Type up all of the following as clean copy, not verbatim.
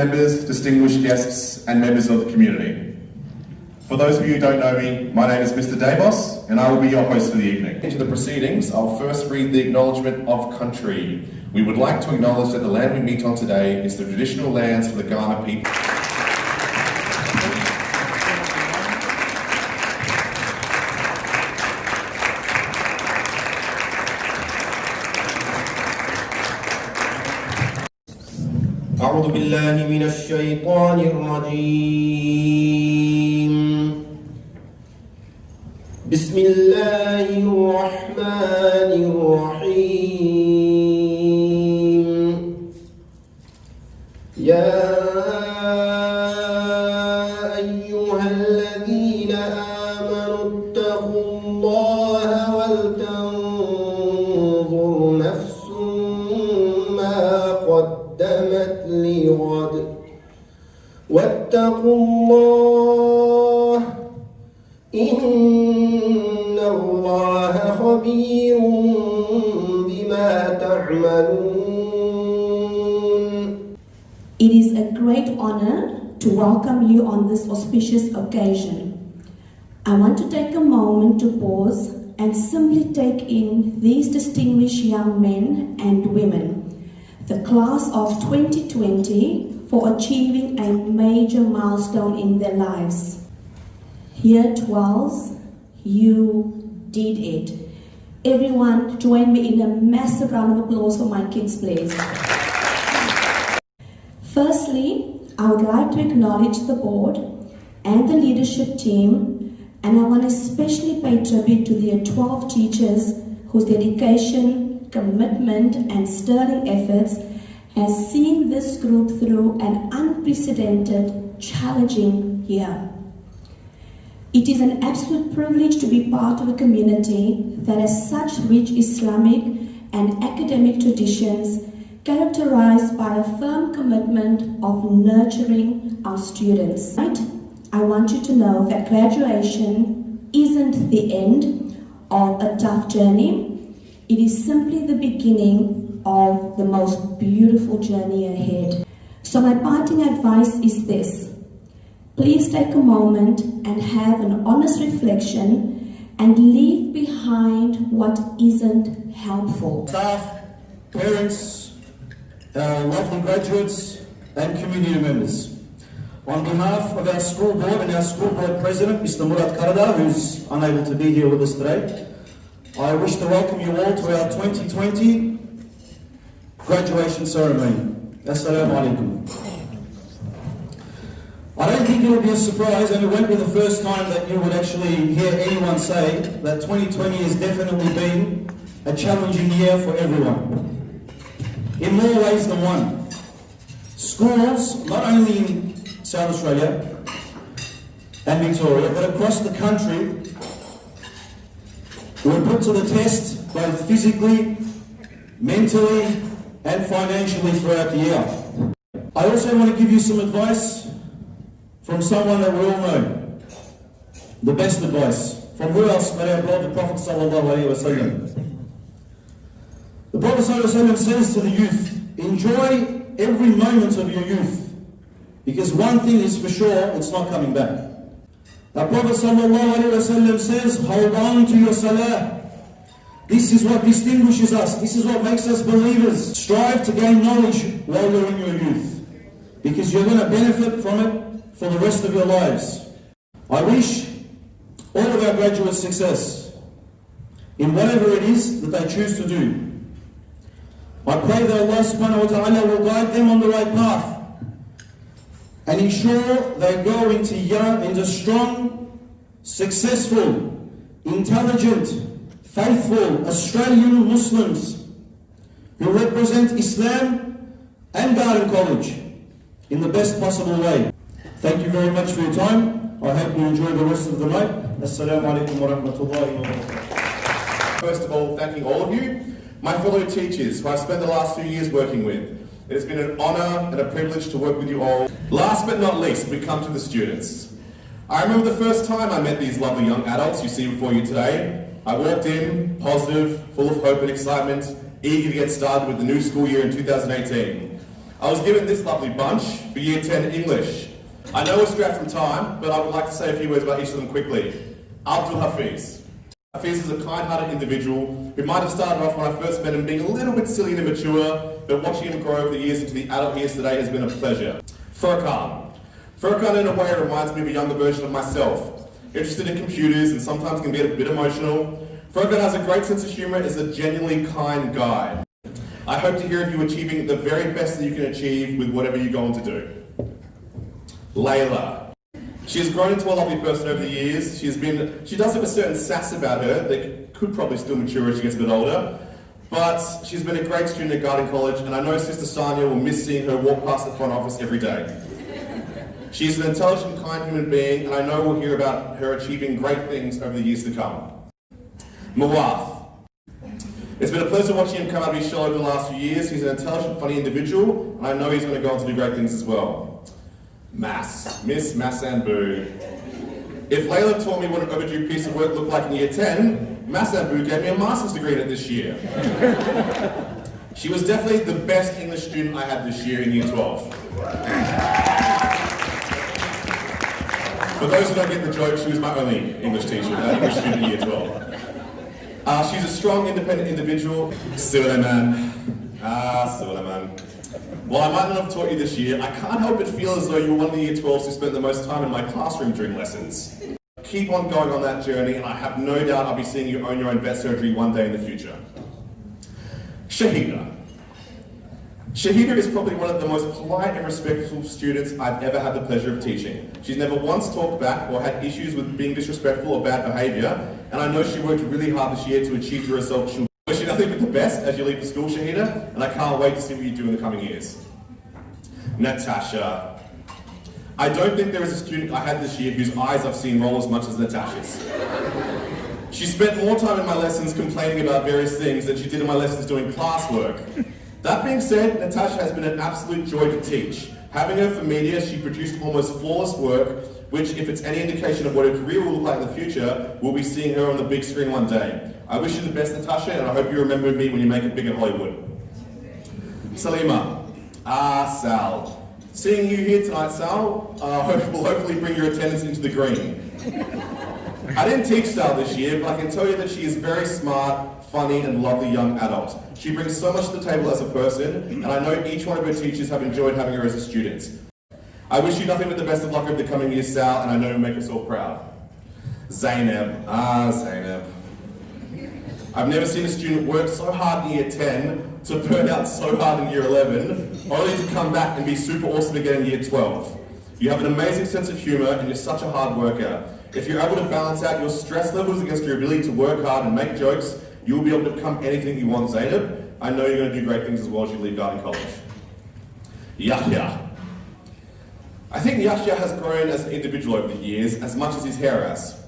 members, distinguished guests, and members of the community. For those of you who don't know me, my name is Mr. Davos, and I will be your host for the evening. Into the proceedings, I'll first read the Acknowledgement of Country. We would like to acknowledge that the land we meet on today is the traditional lands for the Kaurna people. أعوذ بالله من الشيطان الرجيم بسم الله الرحمن الرحيم يا أيها الذين آمنوا اتقوا الله ولتنظر نفس ما قدمت لغد واتقوا الله إن الله خبير بما تعملون. It is a great honor to welcome you on this auspicious occasion. I want to take a moment to pause and simply take in these distinguished young men and women, the class of 2020, for achieving a major milestone in their lives. Year 12, you did it. Everyone join me in a massive round of applause for my kids, please. Firstly, I would like to acknowledge the board and the leadership team, and I want to especially pay tribute to the 12 teachers whose dedication, commitment and sterling efforts has seen this group through an unprecedented, challenging year. It is an absolute privilege to be part of a community that has such rich Islamic and academic traditions, characterized by a firm commitment of nurturing our students. Right? I want you to know that graduation isn't the end of a tough journey. It is simply the beginning of the most beautiful journey ahead. So my parting advice is this. Please take a moment and have an honest reflection and leave behind what isn't helpful. Staff, parents, lovely graduates and community members. On behalf of our school board and our school board president, Mr. Murat Karadar, who's unable to be here with us today, I wish to welcome you all to our 2020 graduation ceremony. Assalamu alaikum. I don't think it will be a surprise, and it won't be the first time that you would actually hear anyone say that 2020 has definitely been a challenging year for everyone, in more ways than one. Schools, not only in South Australia and Victoria, but across the country, were put to the test both physically, mentally, and financially throughout the year. I also want to give you some advice from someone that we all know. The best advice. From who else but our God, the Prophet sallallahu alaihi wasallam. The Prophet sallallahu alaihi wasallam says to the youth, enjoy every moment of your youth, because one thing is for sure, it's not coming back. Our Prophet sallallahu alaihi wasallam says, hold on to your salah. This is what distinguishes us. This is what makes us believers. Strive to gain knowledge while you're in your youth, because you're going to benefit from it for the rest of your lives. I wish all of our graduates success in whatever it is that they choose to do. I pray that Allah subhanahu wa ta'ala will guide them on the right path and ensure they go into strong, successful, intelligent, faithful Australian Muslims who represent Islam and Garden College in the best possible way. Thank you very much for your time. I hope you enjoy the rest of the night. Assalamu alaikum wa rahmatullahi wa barakatuh. First of all, thanking all of you, my fellow teachers who I've spent the last few years working with. It has been an honour and a privilege to work with you all. Last but not least, we come to the students. I remember the first time I met these lovely young adults you see before you today. I walked in, positive, full of hope and excitement, eager to get started with the new school year in 2018. I was given this lovely bunch for Year 10 English. I know we're strapped from time, but I would like to say a few words about each of them quickly. Abdul Hafiz. Hafiz is a kind-hearted individual who might have started off when I first met him being a little bit silly and immature, but watching him grow over the years into the adult he is today has been a pleasure. Furqan. Furqan in a way reminds me of a younger version of myself. Interested in computers and sometimes can be a bit emotional. Furqan has a great sense of humour and is a genuinely kind guy. I hope to hear of you achieving the very best that you can achieve with whatever you go on to do. Layla. She has grown into a lovely person over the years. She does have a certain sass about her that could probably still mature as she gets a bit older. But she's been a great student at Garden College, and I know Sister Sanya will miss seeing her walk past the front office every day. She is an intelligent, kind human being, and I know we'll hear about her achieving great things over the years to come. Mawath. It's been a pleasure watching him come out of his shell over the last few years. He's an intelligent, funny individual, and I know he's going to go on to do great things as well. Miss Massanboo. If Layla taught me what an overdue piece of work looked like in Year 10, Massanboo gave me a master's degree in it this year. She was definitely the best English student I had this year in Year 12. For those who don't get the joke, she was my only English teacher, English student in Year 12. She's a strong, independent individual. Suleiman. Suleiman. While I might not have taught you this year, I can't help but feel as though you're one of the Year 12s who spent the most time in my classroom during lessons. Keep on going on that journey, and I have no doubt I'll be seeing you own your own vet surgery one day in the future. Shahida. Shahida is probably one of the most polite and respectful students I've ever had the pleasure of teaching. She's never once talked back or had issues with being disrespectful or bad behaviour, and I know she worked really hard this year to achieve the results she'll wish you nothing but the best as you leave the school, Shahida, and I can't wait to see what you do in the coming years. Natasha. I don't think there is a student I had this year whose eyes I've seen roll as much as Natasha's. She spent more time in my lessons complaining about various things than she did in my lessons doing classwork. That being said, Natasha has been an absolute joy to teach. Having her for media, she produced almost flawless work, which, if it's any indication of what her career will look like in the future, we'll be seeing her on the big screen one day. I wish you the best, Natasha, and I hope you remember me when you make it big in Hollywood. Salima. Sal. Seeing you here tonight, Sal, will hopefully bring your attendance into the green. I didn't teach Sal this year, but I can tell you that she is very smart, funny, and lovely young adult. She brings so much to the table as a person, and I know each one of her teachers have enjoyed having her as a student. I wish you nothing but the best of luck over the coming years, Sal, and I know you'll make us all proud. Zainab. Zainab. I've never seen a student work so hard in Year 10 to burn out so hard in Year 11, only to come back and be super awesome again in Year 12. You have an amazing sense of humour, and you're such a hard worker. If you're able to balance out your stress levels against your ability to work hard and make jokes, you'll be able to become anything you want, Zainab. I know you're going to do great things as well as you leave Garden College. Yahya. I think Yahya has grown as an individual over the years as much as his hair has.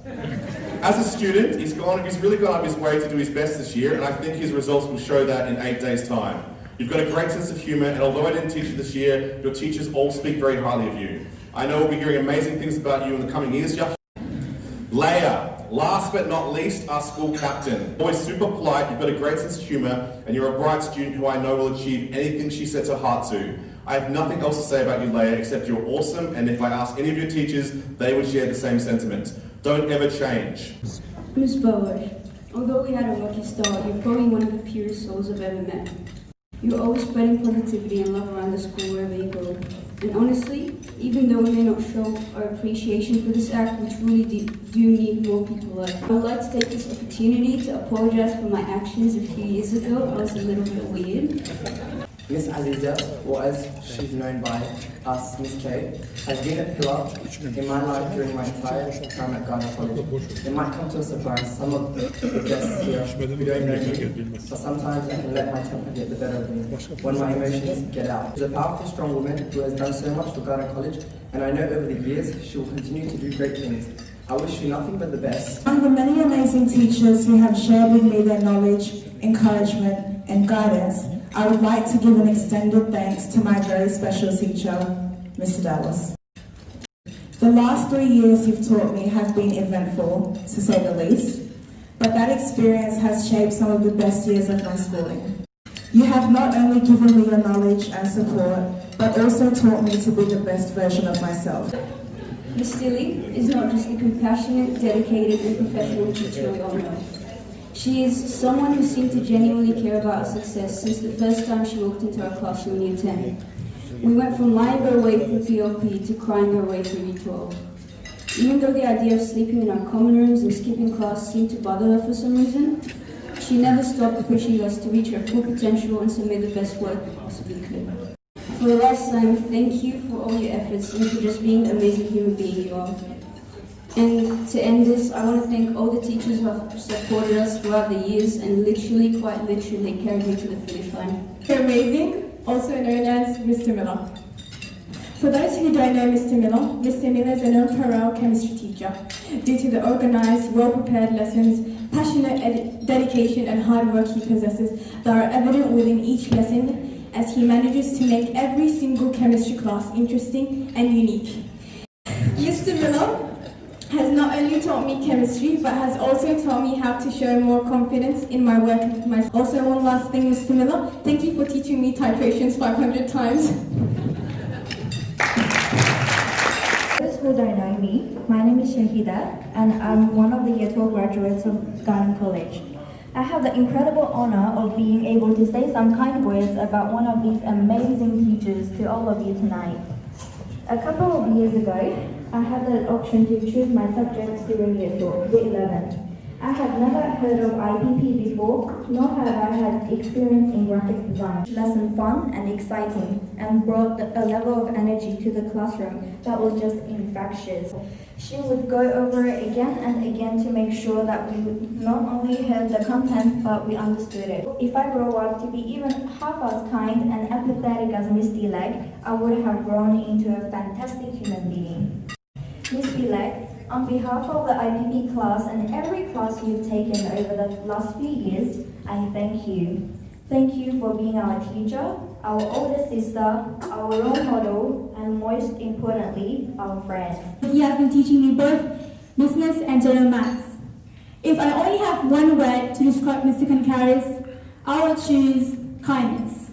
As a student, he's really gone out of his way to do his best this year, and I think his results will show that in 8 days' time. You've got a great sense of humour, and although I didn't teach you this year, your teachers all speak very highly of you. I know we'll be hearing amazing things about you in the coming years, Yahya. Leia, last but not least, our school captain. Always super polite, you've got a great sense of humour, and you're a bright student who I know will achieve anything she sets her heart to. I have nothing else to say about you, Leia, except you're awesome, and if I ask any of your teachers, they would share the same sentiment. Don't ever change. Miss Bower, although we had a lucky start, you're probably one of the purest souls I've ever met. You're always spreading positivity and love around the school wherever you go. And honestly, even though we may not show our appreciation for this act, we truly do need more people like you. I would like to take this opportunity to apologize for my actions a few years ago. I was a little bit weird. Miss Aziza, or as she's known by us, Miss K, has been a pillar in my life during my entire time at Garden College. It might come to a surprise, some of the guests here who don't know me, but sometimes I can let my temper get the better of me when my emotions get out. She's a powerful, strong woman who has done so much for Garden College, and I know over the years she will continue to do great things. I wish you nothing but the best. Among the many amazing teachers who have shared with me their knowledge, encouragement, and guidance, I would like to give an extended thanks to my very special teacher, Mr. Dallas. The last 3 years you've taught me have been eventful, to say the least, but that experience has shaped some of the best years of my schooling. You have not only given me your knowledge and support, but also taught me to be the best version of myself. Miss Stilly is not just a compassionate, dedicated, and professional teacher we all know. She is someone who seemed to genuinely care about our success since the first time she walked into our classroom in Year 10. We went from lying her way through PLP to crying her way through Year 12. Even though the idea of sleeping in our common rooms and skipping class seemed to bother her for some reason, she never stopped pushing us to reach our full potential and submit the best work we possibly could. For the last time, thank you for all your efforts and for just being the amazing human being you are. And to end this, I want to thank all the teachers who have supported us throughout the years and literally, quite literally, carried me to the finish line. You're amazing, also known as Mr. Miller. For those who don't know Mr. Miller is a non-parallel chemistry teacher. Due to the organised, well-prepared lessons, passionate dedication and hard work he possesses that are evident within each lesson, as he manages to make every single chemistry class interesting and unique. Mr. Miller has not only taught me chemistry, but has also taught me how to show more confidence in my work. Also, one last thing, Mr. Miller, thank you for teaching me titrations 500 times. For those who don't know me, my name is Shahida, and I'm one of the Year 12 graduates of Garden College. I have the incredible honor of being able to say some kind words about one of these amazing teachers to all of you tonight. A couple of years ago, I had the option to choose my subjects during Year 11. I had never heard of IPP before, nor have I had experience in graphic design. Lesson fun and exciting, and brought a level of energy to the classroom that was just infectious. She would go over it again and again to make sure that we not only heard the content, but we understood it. If I grow up to be even half as kind and empathetic as Miss Leg, I would have grown into a fantastic human being. Miss Leg, on behalf of the IPP class and every class you've taken over the last few years, I thank you. Thank you for being our teacher, our older sister, our role model, and most importantly, our friend. He has been teaching me both business and general maths. If I only have one word to describe Mr. Kankaris, I will choose kindness.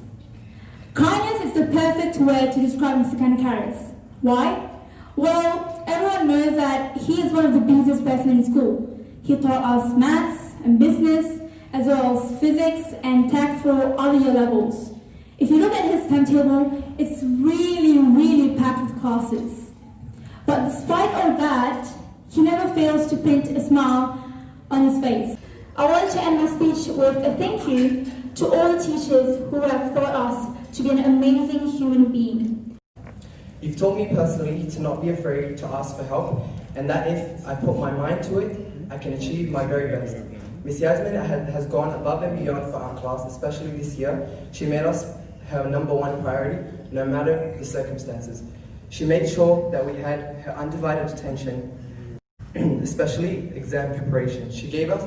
Kindness is the perfect word to describe Mr. Kankaris. Why? Well, everyone knows that he is one of the busiest person in school. He taught us maths and business, as well as physics and tech for other year levels. If you look at his timetable, it's really packed with classes. But despite all that, he never fails to print a smile on his face. I wanted to end my speech with a thank you to all the teachers who have taught us to be an amazing human being. You've taught me personally to not be afraid to ask for help, and that if I put my mind to it, I can achieve my very best. Miss Yasmin has gone above and beyond for our class, especially this year. She made us her #1 priority, no matter the circumstances. She made sure that we had her undivided attention, especially exam preparation. She gave us,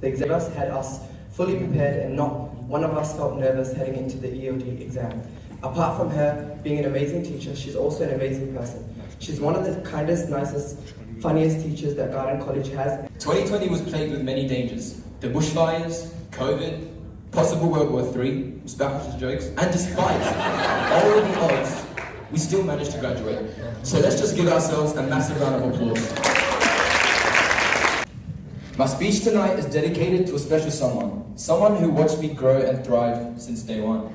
the exams had us fully prepared and not one of us felt nervous heading into the EOD exam. Apart from her being an amazing teacher, she's also an amazing person. She's one of the kindest, nicest, funniest teachers that Garden College has. 2020 was plagued with many dangers. The bushfires, COVID, possible World War III, Spanish jokes, and despite all of the odds, we still managed to graduate. So let's just give ourselves a massive round of applause. My speech tonight is dedicated to a special someone who watched me grow and thrive since day one.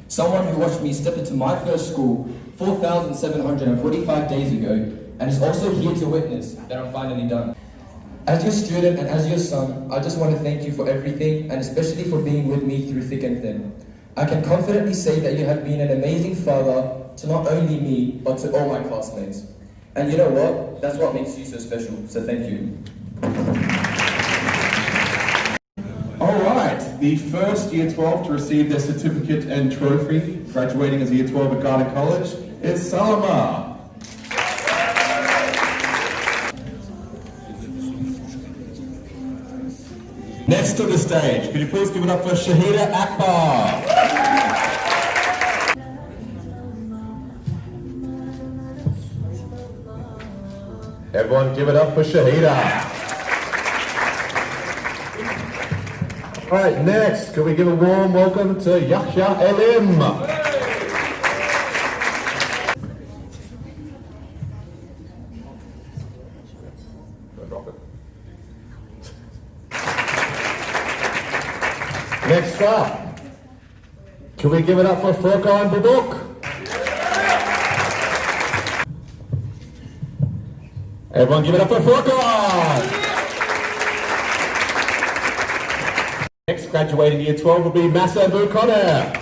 Someone who watched me step into my first school 4,745 days ago and is also here to witness that I'm finally done. As your student and as your son, I just want to thank you for everything and especially for being with me through thick and thin. I can confidently say that you have been an amazing father to not only me, but to all my classmates. And you know what? That's what makes you so special, so thank you. Alright, the first Year 12 to receive their certificate and trophy, graduating as a Year 12 at Garden College, is Salama. Next to the stage, could you please give it up for Shahida Akbar? Everyone give it up for Shahida. Alright, next, can we give a warm welcome to Yahya Elim? Next up, can we give it up for Furqan Babuk? Everyone give it up for Furqan! Next graduating year 12 will be Massa Connor.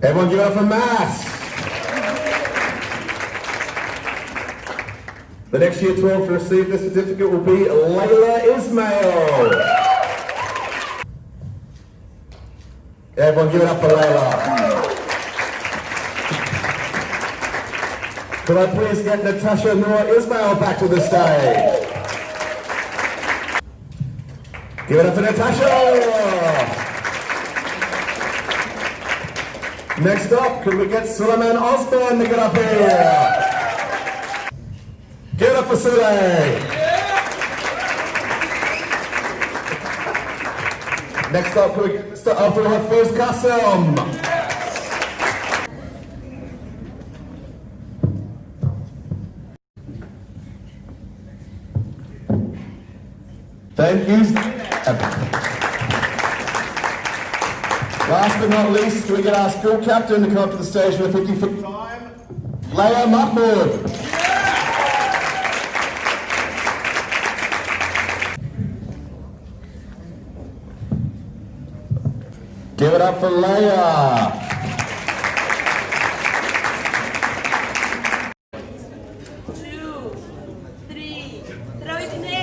Everyone give it up for Mass. The next year 12 to receive this certificate will be Layla Ismail. Everyone give it up for Layla. Could I please get Natasha Noor Ismail back to the stage? Give it up for Natasha! Next up, could we get Suleiman Osborne to get up here? Give it up for Sule! Next up, could we get Mr. Abdul Hafiz Qasim? Thank you. Last but not least, can we get our school captain to come up to the stage for the 50-foot time? Leia Mahmood. Give it up for Leia. Two, three, throw it in the air.